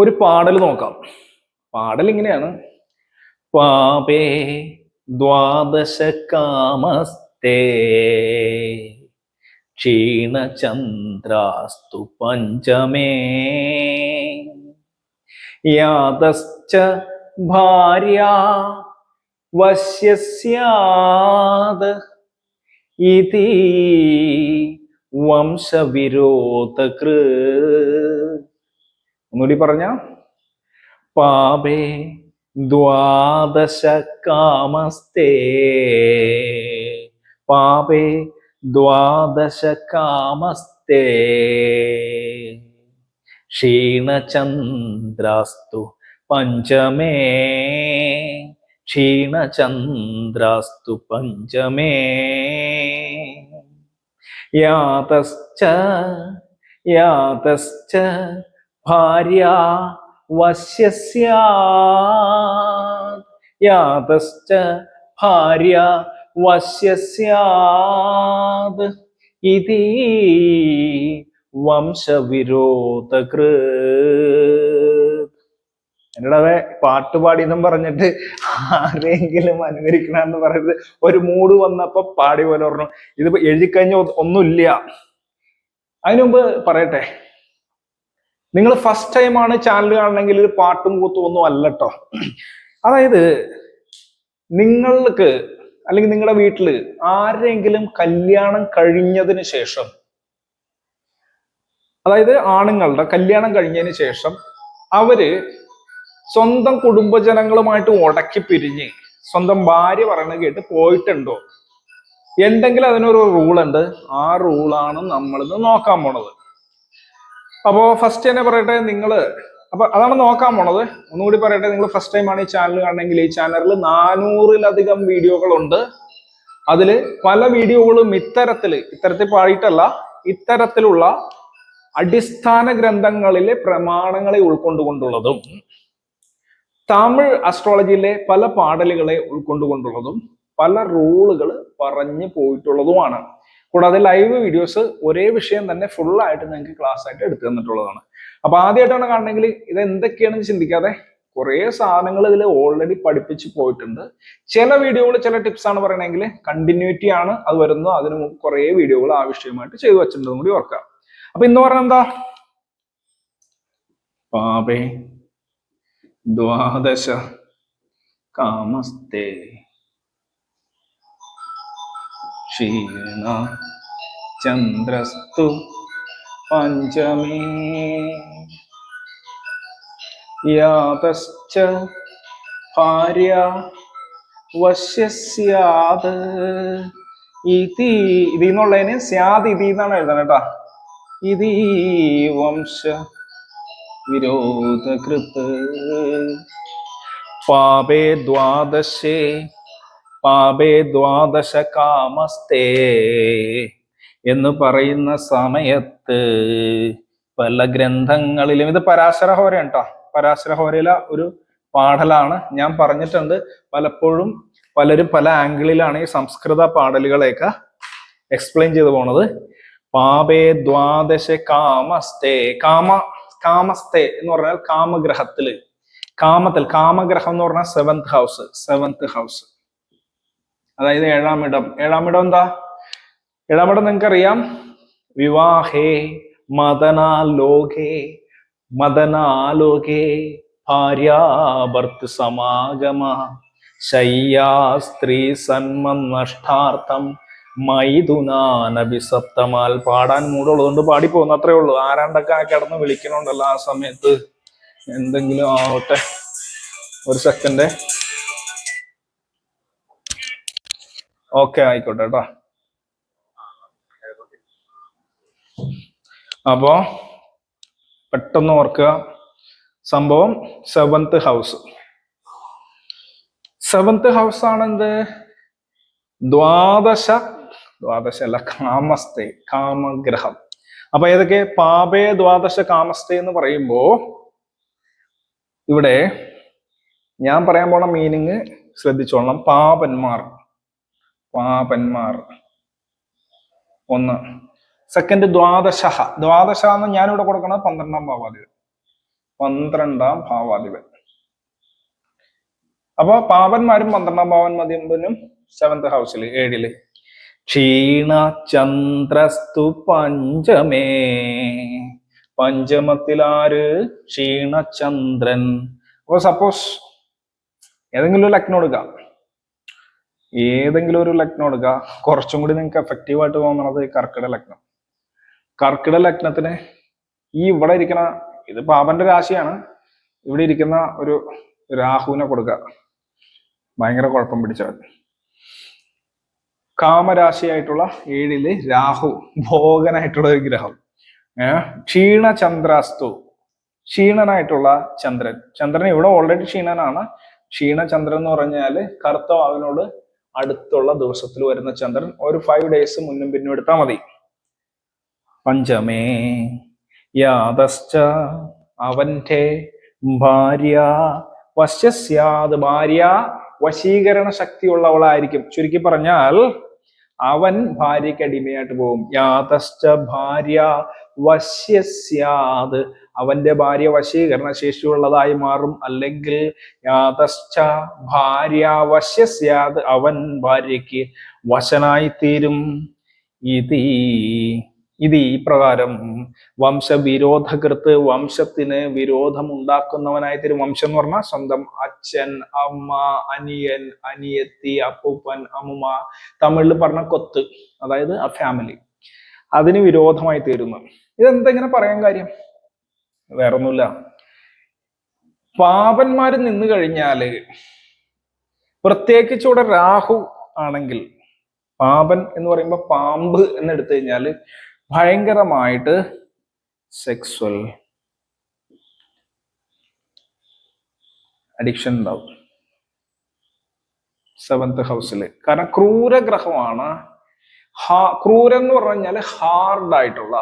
ഒരു പാടൽ നോക്കാം. പാടൽ ഇങ്ങനെയാണ്: പാപേ ദ്വാദശ കാമസ്തേ ക്ഷീണചന്ദ്രാസ്തു പഞ്ചമേ യാതശ്ച ഭാര്യാ വശ്യസ്യാത് ഇതി വംശവിരോധകൃ. ഒന്നുകൂടി പറഞ്ഞ: പാപേ ദ്വാദശ കാമസ്തേ പാപേ ദ്വാദശ കാമസ്തേ ക്ഷീണചന്ദ്രാസ്തു പഞ്ചമേ ക്ഷീണചന്ദ്രാസ്തു പഞ്ചമേ യാതശ്ച ഭാര്യാ വശ്യസ്യാത് യാതശ്ച ഭാര്യാ വശ്യസ്യാത് ഇതി വംശവിരോധകൃ. എന്നോടവേ പാട്ടുപാടി എന്നും പറഞ്ഞിട്ട് ആരെങ്കിലും അനുകരിക്കണമെന്ന് പറയുന്നത് ഒരു മൂഡ് വന്നപ്പോ പാടി പോലെ പറഞ്ഞു. ഇതിപ്പോ എഴുതിക്കഴിഞ്ഞ ഒന്നുമില്ല. അതിനു മുമ്പ് പറയട്ടെ, നിങ്ങൾ ഫസ്റ്റ് ടൈമാണ് ചാനൽ കാണണമെങ്കിൽ പാട്ടും കൂത്തും ഒന്നും അല്ല കേട്ടോ. അതായത് നിങ്ങൾക്ക് അല്ലെങ്കിൽ നിങ്ങളുടെ വീട്ടില് ആരെങ്കിലും കല്യാണം കഴിഞ്ഞതിന് ശേഷം, അതായത് ആണുങ്ങളുടെ കല്യാണം കഴിഞ്ഞതിന് ശേഷം അവര് സ്വന്തം കുടുംബജനങ്ങളുമായിട്ട് ഉടക്കി പിരിഞ്ഞ് സ്വന്തം ഭാര്യ പറയുന്നത് കേട്ട് പോയിട്ടുണ്ടോ? എന്തെങ്കിലും അതിനൊരു റൂളുണ്ട്. ആ റൂളാണ് നമ്മളിന്ന് നോക്കാൻ പോണത്. അപ്പോ ഫസ്റ്റ് തന്നെ പറയട്ടെ, അപ്പൊ അതാണ് നോക്കാൻ പോണത്. ഒന്നുകൂടി പറയട്ടെ, നിങ്ങൾ ഫസ്റ്റ് ടൈമാണ് ഈ ചാനൽ കാണണമെങ്കിൽ ഈ ചാനലിൽ 400-ലധികം വീഡിയോകളുണ്ട്. അതില് പല വീഡിയോകളും ഇത്തരത്തിൽ പാടിയിട്ടല്ല, ഇത്തരത്തിലുള്ള അടിസ്ഥാന ഗ്രന്ഥങ്ങളിലെ പ്രമാണങ്ങളെ ഉൾക്കൊണ്ടുകൊണ്ടുള്ളതും തമിഴ് അസ്ട്രോളജിയിലെ പല പാടലുകളെ ഉൾക്കൊണ്ടുകൊണ്ടുള്ളതും പല റൂളുകൾ പറഞ്ഞു പോയിട്ടുള്ളതുമാണ്. കൂടാതെ ലൈവ് വീഡിയോസ് ഒരേ വിഷയം തന്നെ ഫുള്ളായിട്ട് നിങ്ങൾക്ക് ക്ലാസ് ആയിട്ട് എടുത്തു തന്നിട്ടുള്ളതാണ്. അപ്പൊ ആദ്യമായിട്ടാണ് കാണണമെങ്കിൽ ഇത് എന്തൊക്കെയാണെന്ന് ചിന്തിക്കാതെ കുറെ സാധനങ്ങൾ ഇതിൽ ഓൾറെഡി പഠിപ്പിച്ച് പോയിട്ടുണ്ട്. ചില വീഡിയോകൾ ചില ടിപ്സ് ആണ് പറയണമെങ്കിൽ കണ്ടിന്യൂറ്റി ആണ് അത് വരുന്നത്. അതിന് കുറെ വീഡിയോകൾ ആവശ്യമായിട്ട് ചെയ്തു വെച്ചിട്ടുണ്ടെന്നും കൂടി ഓർക്കാം. അപ്പൊ ഇന്ന് പറഞ്ഞ എന്താ? പാപേ ദ്വാദശ കാമസ്തേ ക്ഷീണ ചന്ദ്രസ്തു പഞ്ചമേ യാതശ്ച ഭാര്യാ വശ്യസ്യാത് ഇതി. ഇതിന്നുള്ളതിന് സ്യാദ് ഇതി എന്നാണ് എഴുതണം കേട്ടാ. ഇതി വംശ വിരോധകൃത്. പാപേ ദ്വാദശ കാമസ്തേ എന്ന് പറയുന്ന സമയത്ത് പല ഗ്രന്ഥങ്ങളിലും, ഇത് പരാശരഹോരയാണ് കേട്ടോ, പരാശരഹോരയിലെ ഒരു പാഠലാണ്. ഞാൻ പറഞ്ഞിട്ടുണ്ട്, പലപ്പോഴും പലരും പല ആംഗിളിലാണ് ഈ സംസ്കൃത പാടലുകളെയൊക്കെ എക്സ്പ്ലെയിൻ ചെയ്തു പോണത്. പാപേ ദ്വാദശ കാമസ്തേ. കാമസ്തേ എന്ന് പറഞ്ഞാൽ കാമഗ്രഹത്തില്, കാമഗ്രഹം എന്ന് പറഞ്ഞാൽ സെവൻത് ഹൗസ്, അതായത് ഏഴാം ഇടം എന്താ? ഏഴാം ഇടം നിങ്ങൾക്കറിയാം. വിവാഹേ മദനാലോകേ ഭാര്യാഭർത്തൃ സമാഗമ ശയ്യാ സ്ത്രീ സന്മം നഷ്ടാർത്ഥം മൈഥുനാനഭിസപ്തമാൽ. പാടാൻ മൂടുള്ളതുകൊണ്ട് പാടി പോകുന്നു, അത്രേ ഉള്ളൂ. ആരാണ്ടൊക്കെ കിടന്ന് വിളിക്കണുണ്ടല്ലോ ആ സമയത്ത്. എന്തെങ്കിലും ആവട്ടെ, ഒരു സെക്കൻഡ്. ഓക്കെ, ആയിക്കോട്ടെ കേട്ടോ. അപ്പോ പെട്ടെന്ന് ഓർക്കുക, സംഭവം സെവൻത് ഹൗസ് ആണെന്ത്? ദ്വാദശ അല്ല, കാമസ്തേ, കാമഗ്രഹം. അപ്പൊ ഏതൊക്കെ? പാപേ ദ്വാദശ കാമസ്തേ എന്ന് പറയുമ്പോ ഇവിടെ ഞാൻ പറയാൻ പോണ മീനിങ് ശ്രദ്ധിച്ചോളണം. പാപന്മാർ ഒന്ന്. സെക്കൻഡ് ദ്വാദശ എന്ന് ഞാനിവിടെ കൊടുക്കുന്നത് 12-ാം ഭാവാധിപൻ. 12ാം ഭാവാധിപൻ. അപ്പൊ പാപന്മാരും 12ാം ഭാവാധിപനും 7th ഹൗസിൽ 7. ക്ഷീണ ചന്ദ്രസ്തു പഞ്ചമേ. പഞ്ചമത്തിലാര്? ക്ഷീണചന്ദ്രൻ. അപ്പൊ സപ്പോസ് ഏതെങ്കിലും ഒരു ലഗ്നം എടുക്കുക, കുറച്ചും കൂടി നിങ്ങൾക്ക് എഫക്റ്റീവ് ആയിട്ട് തോന്നുന്നത് കർക്കിടക ലഗ്നം. കർക്കിടക ലഗ്നത്തിന് ഈ ഇവിടെ ഇരിക്കുന്ന, ഇത് പാപന്റെ രാശിയാണ്, ഇവിടെ ഇരിക്കുന്ന ഒരു രാഹുവിനെ കൊടുക്കുക, ഭയങ്കര കുഴപ്പം പിടിച്ചവൻ. കാമരാശിയായിട്ടുള്ള 7 രാഹു, ഭോഗനായിട്ടുള്ള ഒരു ഗ്രഹം. ക്ഷീണചന്ദ്രാസ്തു, ക്ഷീണനായിട്ടുള്ള ചന്ദ്രൻ. ചന്ദ്രൻ ഇവിടെ ഓൾറെഡി ക്ഷീണനാണ്. ക്ഷീണചന്ദ്രൻ എന്ന് പറഞ്ഞാല് കർത്തവാവിനോട് അടുത്തുള്ള ദിവസത്തിൽ വരുന്ന ചന്ദ്രൻ. ഒരു 5 days മുന്നും പിന്നും എടുത്താൽ മതി. പഞ്ചമേ യാതശ്ച, അവന്റെ ഭാര്യ വശ്യസ്യാത്, ഭാര്യ വശീകരണ ശക്തിയുള്ളവളായിരിക്കും. ചുരുക്കി പറഞ്ഞാൽ അവൻ ഭാര്യയ്ക്ക് അടിമയായിട്ട് പോകും. യാതശ്ച ഭാര്യ വശ്യസ്യാത്, അവന്റെ ഭാര്യ വശീകരണ ശേഷിയുള്ളതായി മാറും. അല്ലെങ്കിൽ യാതശ്ച ഭാര്യ വശ്യസ്യാത്, അവൻ ഭാര്യയ്ക്ക് വശനായി തീരും. ഇത് ഈ പ്രകാരം വംശവിരോധകൃത്ത്, വംശത്തിന് വിരോധമുണ്ടാക്കുന്നവനായി തീരും. വംശം എന്ന് പറഞ്ഞാൽ സ്വന്തം അച്ഛൻ, അമ്മ, അനിയൻ, അനിയത്തി, അപ്പൂപ്പൻ, അമ്മുമ്മ, തമിഴിൽ പറഞ്ഞ കൊത്ത്, അതായത് ആ ഫാമിലി, അതിന് വിരോധമായി തീരുന്നു. ഇതെന്തെങ്ങനെ പറയാൻ കാര്യം? വേറൊന്നുമില്ല. പാപന്മാര് നിന്ന് കഴിഞ്ഞാല്, പ്രത്യേകിച്ച് ഇവിടെ രാഹു ആണെങ്കിൽ, പാപൻ എന്ന് പറയുമ്പോൾ പാമ്പ് എന്നെടുത്തു കഴിഞ്ഞാല് ഭയങ്കരമായിട്ട് സെക്സ്വൽ അഡിക്ഷൻ ഉണ്ടാവും 7th ഹൗസിൽ. കാരണം ക്രൂരഗ്രഹമാണ്. ക്രൂരം എന്ന് പറഞ്ഞു കഴിഞ്ഞാൽ ഹാർഡായിട്ടുള്ള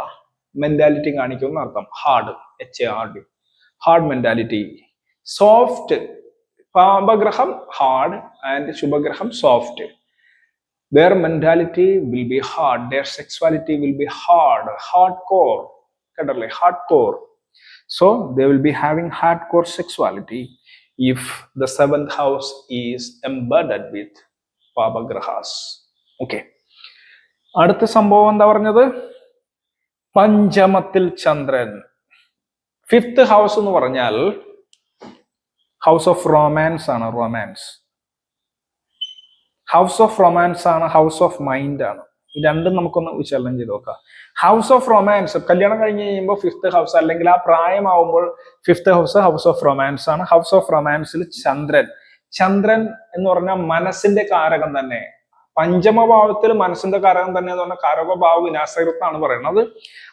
മെന്റാലിറ്റി കാണിക്കും അർത്ഥം. Hard, HARD, hard mentality. Soft, പാപഗ്രഹം ഹാർഡ് ആൻഡ് ശുഭഗ്രഹം soft. Their mentality will be hard, their sexuality will be hardcore, കേട്ടല്ലേ, hardcore. So they will be having hardcore sexuality if the 7th house is embedded with papagrahas. Okay, അടുത്ത സംഭവം എന്താ പറഞ്ഞത്? പഞ്ചമത്തിൽ ചന്ദ്രൻ. 5th house എന്ന് പറഞ്ഞാൽ house of romance ആണ്. Romance, house of romance ആണ്, house of mind ആണ്. ഈ രണ്ടും നമുക്കൊന്ന് വിശകലനം ചെയ്ത് നോക്കാം. ഹൗസ് ഓഫ് റൊമാൻസ്, കല്യാണം കഴിഞ്ഞ് കഴിയുമ്പോൾ 5th ഹൗസ്, അല്ലെങ്കിൽ ആ പ്രായമാവുമ്പോൾ 5th house house of romance ആണ്. ഹൗസ് ഓഫ് റൊമാൻസിൽ ചന്ദ്രൻ. ചന്ദ്രൻ എന്ന് പറഞ്ഞാൽ മനസ്സിന്റെ കാരകം തന്നെ. പഞ്ചമഭാവത്തിൽ മനസ്സിന്റെ കാരകം തന്നെ എന്ന് പറഞ്ഞാൽ കാരകഭാവ വിനാശകൃത്താണ് പറയുന്നത്.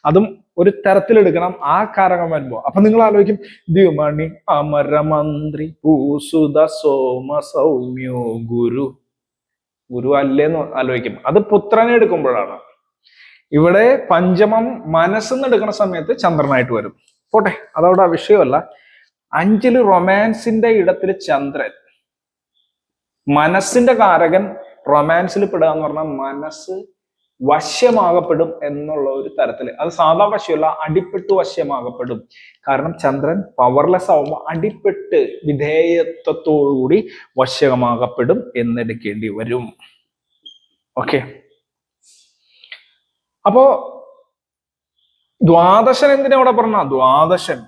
അതും ഒരു തരത്തിലെടുക്കണം ആ കാരകം വരുമ്പോ. അപ്പൊ നിങ്ങൾ ആലോചിക്കും, ദ്യുമണി അമരമന്ത്രി പൂസുത സോമ സൗമ്യോ ഗുരു, ഗുരു അല്ലേന്ന് ആലോചിക്കും. അത് പുത്രനെ എടുക്കുമ്പോഴാണ്. ഇവിടെ പഞ്ചമം മനസ്സെന്ന് എടുക്കുന്ന സമയത്ത് ചന്ദ്രനായിട്ട് വരും. പോട്ടെ, അതവിടെ വിഷയമല്ല. 5 റൊമാൻസിന്റെ ഇടത്തിൽ ചന്ദ്രൻ, മനസ്സിന്റെ കാരകൻ. റൊമാൻസിൽ പെടുക എന്ന് പറഞ്ഞാൽ മനസ്സ് വശ്യമാകപ്പെടും എന്നുള്ള ഒരു തരത്തില്. അത് സാധാ വശ്യമല്ല, അടിപ്പെട്ട് വശ്യമാകപ്പെടും. കാരണം ചന്ദ്രൻ പവർലെസ് ആവുമ്പോൾ അടിപ്പെട്ട് വിധേയത്വത്തോടുകൂടി വശ്യമാകപ്പെടും എന്നെടുക്കേണ്ടി വരും. ഓക്കെ, അപ്പോ ദ്വാദശൻ എന്തിനാ ഇവിടെ പറഞ്ഞ? ദ്വാദശൻ.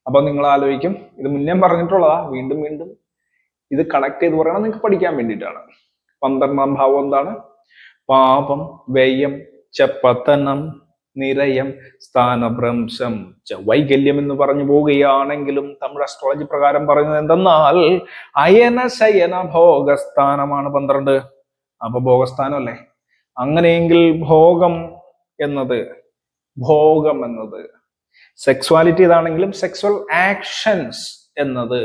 അപ്പൊ നിങ്ങൾ ആലോചിക്കും, ഇത് മുന്നേ പറഞ്ഞിട്ടുള്ളതാ, വീണ്ടും വീണ്ടും ഇത് കണക്ട് ചെയ്ത് പറയണം, നിങ്ങൾക്ക് പഠിക്കാൻ വേണ്ടിയിട്ടാണ്. 12ാം ഭാവം എന്താണ്? പാപം, വ്യയം, പതനം, നിരയം, സ്ഥാനഭ്രംശം, വൈകല്യം എന്ന് പറഞ്ഞു പോവുകയാണെങ്കിലും തമിഴ് അസ്ട്രോളജി പ്രകാരം പറയുന്നത് എന്തെന്നാൽ അയന ശയന ഭോഗസ്ഥാനമാണ് 12. അപ്പൊ ഭോഗസ്ഥാനം അല്ലേ? അങ്ങനെയെങ്കിൽ ഭോഗം എന്നത് സെക്സ്വാലിറ്റി ഇതാണെങ്കിലും സെക്സ്വൽ ആക്ഷൻസ് എന്നത്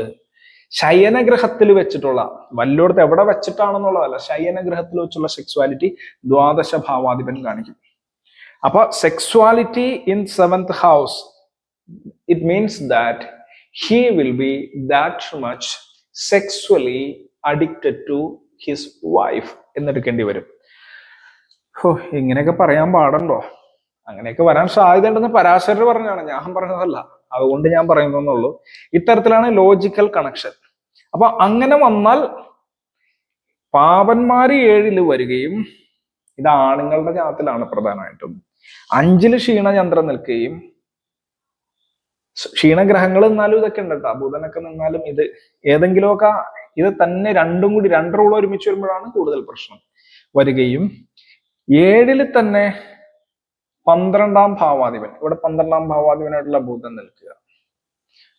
ശയനഗ്രഹത്തിൽ വെച്ചിട്ടുള്ള, വല്ലോടത്ത് എവിടെ വെച്ചിട്ടാണെന്നുള്ളതല്ല, ശയനഗ്രഹത്തിൽ വെച്ചുള്ള സെക്സ്വാലിറ്റി ദ്വാദശ ഭാവാധിപൻ കാണിക്കും. അപ്പൊ sexuality in 7th house, it means that he will be that much sexually addicted to his wife എന്നെടുക്കേണ്ടി വരും. ഇങ്ങനെയൊക്കെ പറയാൻ പാടുണ്ടോ? അങ്ങനെയൊക്കെ വരാൻ സാധ്യത ഉണ്ടെന്ന് പരാശരർ പറഞ്ഞാണ്, ഞാൻ പറഞ്ഞതല്ല. അതുകൊണ്ട് ഞാൻ പറയുന്നുള്ളൂ. ഇത്തരത്തിലാണ് ലോജിക്കൽ കണക്ഷൻ. അപ്പൊ അങ്ങനെ വന്നാൽ പാപന്മാര് 7 വരികയും, ഇത് ആണുങ്ങളുടെ ജാതത്തിലാണ് പ്രധാനമായിട്ടും. 5 ക്ഷീണചന്ദ്രൻ നിൽക്കുകയും, ക്ഷീണഗ്രഹങ്ങൾ എന്നാലും ഇതൊക്കെ ഉണ്ട് കേട്ടോ, ബുധനൊക്കെ നിന്നാലും ഇത് ഏതെങ്കിലുമൊക്കെ ഇത് തന്നെ രണ്ടും കൂടി 2 റൂൾ ഒരുമിച്ച് വരുമ്പോഴാണ് കൂടുതൽ പ്രശ്നം വരികയും, 7 തന്നെ 12ാം ഭാവാധിപൻ, ഇവിടെ 12ാം ഭാവാധിപനായിട്ടുള്ള ബുധൻ നിൽക്കുക.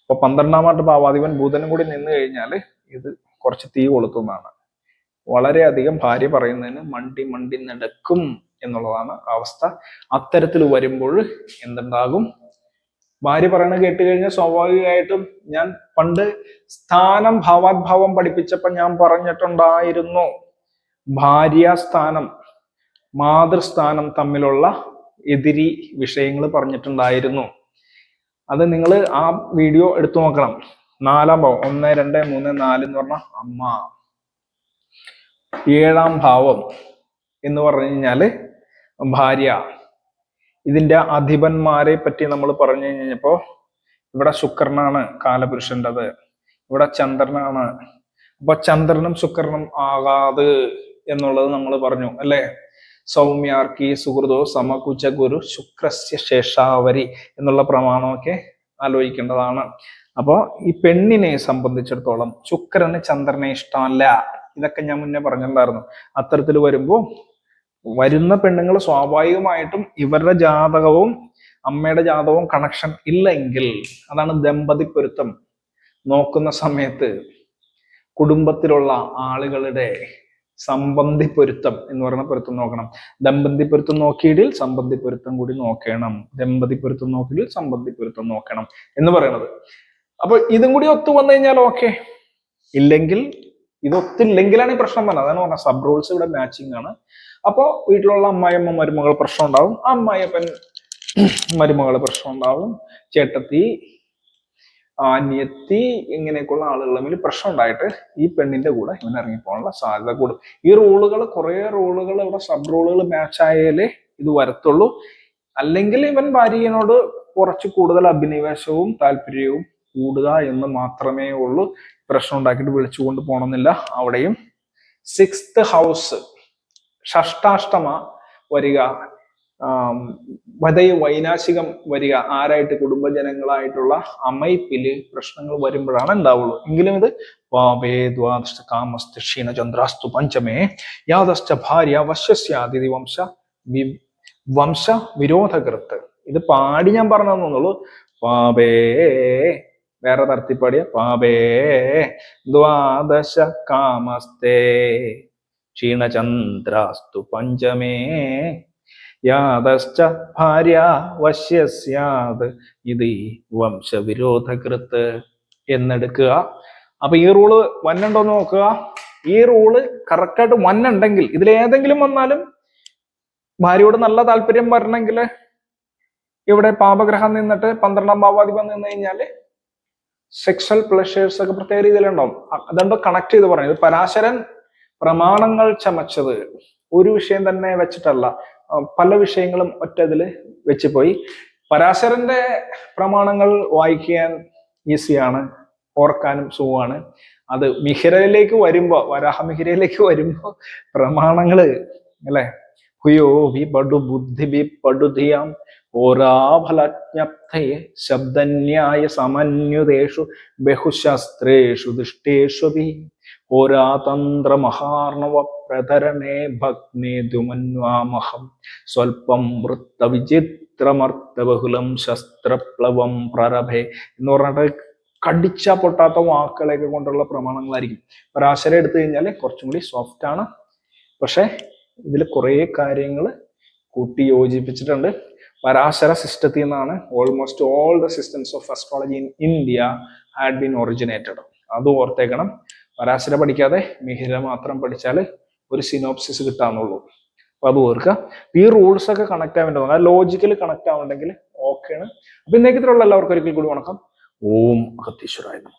അപ്പൊ 12ാമായിട്ട് ഭാവാധിപൻ ബുധനും കൂടി നിന്ന് കഴിഞ്ഞാൽ ഇത് കുറച്ച് തീ കൊളുത്തുന്നതാണ്. വളരെയധികം ഭാര്യ പറയുന്നതിന് മണ്ടി മണ്ടി നടക്കും എന്നുള്ളതാണ് അവസ്ഥ. അത്തരത്തിൽ വരുമ്പോൾ എന്തുണ്ടാകും? ഭാര്യ പറയണത് കേട്ട് കഴിഞ്ഞാൽ സ്വാഭാവികമായിട്ടും, ഞാൻ പണ്ട് സ്ഥാനം ഭാവാത്ഭാവം പഠിപ്പിച്ചപ്പോൾ ഞാൻ പറഞ്ഞിട്ടുണ്ടായിരുന്നു, ഭാര്യാസ്ഥാനം മാതൃസ്ഥാനം തമ്മിലുള്ള എതിരി വിഷയങ്ങൾ പറഞ്ഞിട്ടുണ്ടായിരുന്നു. അത് നിങ്ങൾ ആ വീഡിയോ എടുത്തു നോക്കണം. 4ാം ഭാവം 1, 2, 3, 4 എന്ന് പറഞ്ഞ അമ്മ, 7ാം ഭാവം എന്ന് പറഞ്ഞു കഴിഞ്ഞാല് ഭാര്യ. ഇതിന്റെ അധിപന്മാരെ പറ്റി നമ്മൾ പറഞ്ഞു കഴിഞ്ഞപ്പോ ഇവിടെ ശുക്രനാണ് കാലപുരുഷൻ്റെത്, ഇവിടെ ചന്ദ്രനാണ്. അപ്പൊ ചന്ദ്രനും ശുക്രനും ആകാത് എന്നുള്ളത് നമ്മൾ പറഞ്ഞു അല്ലെ. സൗമ്യാർക്കി സുഹൃതോ സമകുച ഗുരു ശുക്രസ്യ ശേഷാവരി എന്നുള്ള പ്രമാണമൊക്കെ ആലോചിക്കേണ്ടതാണ്. അപ്പോ ഈ പെണ്ണിനെ സംബന്ധിച്ചിടത്തോളം ശുക്രന് ചന്ദ്രനെ ഇഷ്ടമല്ല. ഇതൊക്കെ ഞാൻ മുന്നേ പറഞ്ഞിട്ടുണ്ടായിരുന്നു. അത്തരത്തിൽ വരുമ്പോൾ വരുന്ന പെണ്ണുങ്ങൾ സ്വാഭാവികമായിട്ടും ഇവരുടെ ജാതകവും അമ്മയുടെ ജാതകവും കണക്ഷൻ ഇല്ലെങ്കിൽ, അതാണ് ദമ്പതി പൊരുത്തം നോക്കുന്ന സമയത്ത് കുടുംബത്തിലുള്ള ആളുകളുടെ സംബന്ധി പൊരുത്തം എന്ന് പറയുന്ന പൊരുത്തം നോക്കണം. ദമ്പതി പൊരുത്തം നോക്കിയിടിൽ സംബന്ധി പൊരുത്തം കൂടി നോക്കണം, ദമ്പതി പൊരുത്തം നോക്കിയിടിൽ സംബന്ധി പൊരുത്തം നോക്കണം എന്ന് പറയുന്നത്. അപ്പൊ ഇതും കൂടി ഒത്തു വന്നു കഴിഞ്ഞാൽ ഓക്കെ. ഇല്ലെങ്കിൽ, ഇതൊത്തില്ലെങ്കിലാണ് ഈ പ്രശ്നം വന്നത്. അതാണ് പറഞ്ഞത്, സബ് റൂൾസ് ഇവിടെ മാച്ചിങ് ആണ്. അപ്പോ വീട്ടിലുള്ള അമ്മായിയമ്മ മരുമകൾ പ്രശ്നം ഉണ്ടാവും, അമ്മായിയപ്പൻ മരുമകൾ പ്രശ്നം ഉണ്ടാവും, ചേട്ടത്തി അനിയത്തി ഇങ്ങനെയൊക്കെയുള്ള ആളുകൾ തമ്മിൽ പ്രശ്നം ഉണ്ടായിട്ട് ഈ പെണ്ണിന്റെ കൂടെ ഇവൻ ഇറങ്ങിപ്പോകാനുള്ള സാധ്യത കൂടും. ഈ റൂളുകൾ, കുറെ റൂളുകൾ ഇവിടെ സബ് റൂളുകൾ മാച്ച് ആയാലേ ഇത് വരത്തുള്ളൂ. അല്ലെങ്കിൽ ഇവൻ ഭാര്യയോട് കുറച്ച് കൂടുതൽ അഭിനിവേശവും താല്പര്യവും കൂടുക എന്ന് മാത്രമേ ഉള്ളൂ. പ്രശ്നം ഉണ്ടാക്കിയിട്ട് വിളിച്ചുകൊണ്ട് പോകണമെന്നില്ല. അവിടെയും 6th ഹൗസ് ഷഷ്ടാഷ്ടമ വരിക, വൈനാശികം വരിക ആരായിട്ട്? കുടുംബജനങ്ങളായിട്ടുള്ള അമൈപ്പില് പ്രശ്നങ്ങൾ വരുമ്പോഴാണ് ഉണ്ടാവുള്ളൂ. എങ്കിലും ഇത് പാപേ ദ്വാദശ കാമസ്ത ക്ഷീണചന്ദ്രാസ്തു പഞ്ചമേ യാദശ്ച ഭാര്യ വശ്യസ്യാതിഥി വംശ വിരോധകൃത്ത്. ഇത് പാടി ഞാൻ പറഞ്ഞു തന്നുള്ളൂ. പാപേ, വേറെ തരത്തിപ്പാടിയ പാപേ ദ്വാദശ കാമസ്തേ ക്ഷീണചന്ദ്രാസ്തു പഞ്ചമേ യാദശ്ച ഭാര്യ വശ്യസ്യാത് ഇത് വംശവിരോധകൃത്ത് എന്നെടുക്കുക. അപ്പൊ ഈ റൂള് വന്നുണ്ടോന്ന് നോക്കുക. ഈ റൂള് കറക്റ്റായിട്ട് വന്നുണ്ടെങ്കിൽ, ഇതിലേതെങ്കിലും വന്നാലും ഭാര്യയോട് നല്ല താല്പര്യം വരണമെങ്കിൽ ഇവിടെ പാപഗ്രഹം നിന്നിട്ട് 12ാം ഭാവാധിപൻ നിന്ന് കഴിഞ്ഞാല് സെക്സ്വൽ പ്ലഷേഴ്സ് ഒക്കെ പ്രത്യേക രീതിയിലുണ്ടാവും. അതുകൊണ്ട് കണക്ട് ചെയ്ത് പറഞ്ഞു. ഇത് പരാശരൻ പ്രമാണങ്ങൾ ചമച്ചത് ഒരു വിഷയം തന്നെ വെച്ചിട്ടല്ല, പല വിഷയങ്ങളും ഒറ്റ ഇതില് വെച്ച് പോയി. പരാശരന്റെ പ്രമാണങ്ങൾ വായിക്കാൻ ഈസിയാണ്, ഓർക്കാനും സുഖമാണ്. അത് മിഹിരയിലേക്ക് വരുമ്പോ, വരാഹമിഹിരയിലേക്ക് വരുമ്പോ പ്രമാണങ്ങള് അല്ലെ, ഹുയോ വി പടു ബുദ്ധി ബി പടുധിയാം ഓരാഫലജ്ഞപ്തയെ ശബ്ദന്യായ സമന്യുതേഷു ബഹുശാസ്ത്രേഷു ദുഷ്ടേഷു ഹോരാതന്ത്ര മഹാർണവ പ്രധരണേ ഭഗ്നേ ദ്യുമന്വാമഹം സ്വൽപ്പം വൃത്ത വിചിത്രമർത്ഥബഹുലം ശസ്ത്രപ്ലവം പ്രരഭേ എന്ന് പറഞ്ഞിട്ട് കടിച്ച പൊട്ടാത്ത വാക്കുകളെയൊക്കെ കൊണ്ടുള്ള പ്രമാണങ്ങളായിരിക്കും. പരാശരം എടുത്തു കഴിഞ്ഞാൽ കുറച്ചും കൂടി സോഫ്റ്റ് ആണ്. പക്ഷെ ഇതിൽ കുറെ കാര്യങ്ങൾ കൂട്ടി യോജിപ്പിച്ചിട്ടുണ്ട്. പരാശര സിസ്റ്റത്തിൽ നിന്നാണ് almost all the systems of astrology in India had been originated. അത് ഓർത്തേക്കണം. പരാശര പഠിക്കാതെ മിഹിര മാത്രം പഠിച്ചാൽ ഒരു സിനോപ്സിസ് കിട്ടാന്നുള്ളൂ. അപ്പൊ അത് ഓർക്കുക. ഈ റൂൾസ് ഒക്കെ കണക്ട് ആവേണ്ടി വന്നാൽ, ലോജിക്കൽ കണക്ട് ആവുന്നുണ്ടെങ്കിൽ ഓക്കെയാണ്. അപ്പൊ ഇന്നേക്കത്തിലുള്ള എല്ലാവർക്കും ഒരിക്കൽ കൂടി വണക്കം. ഓം അഗത്തീശ്വരായ നമഃ.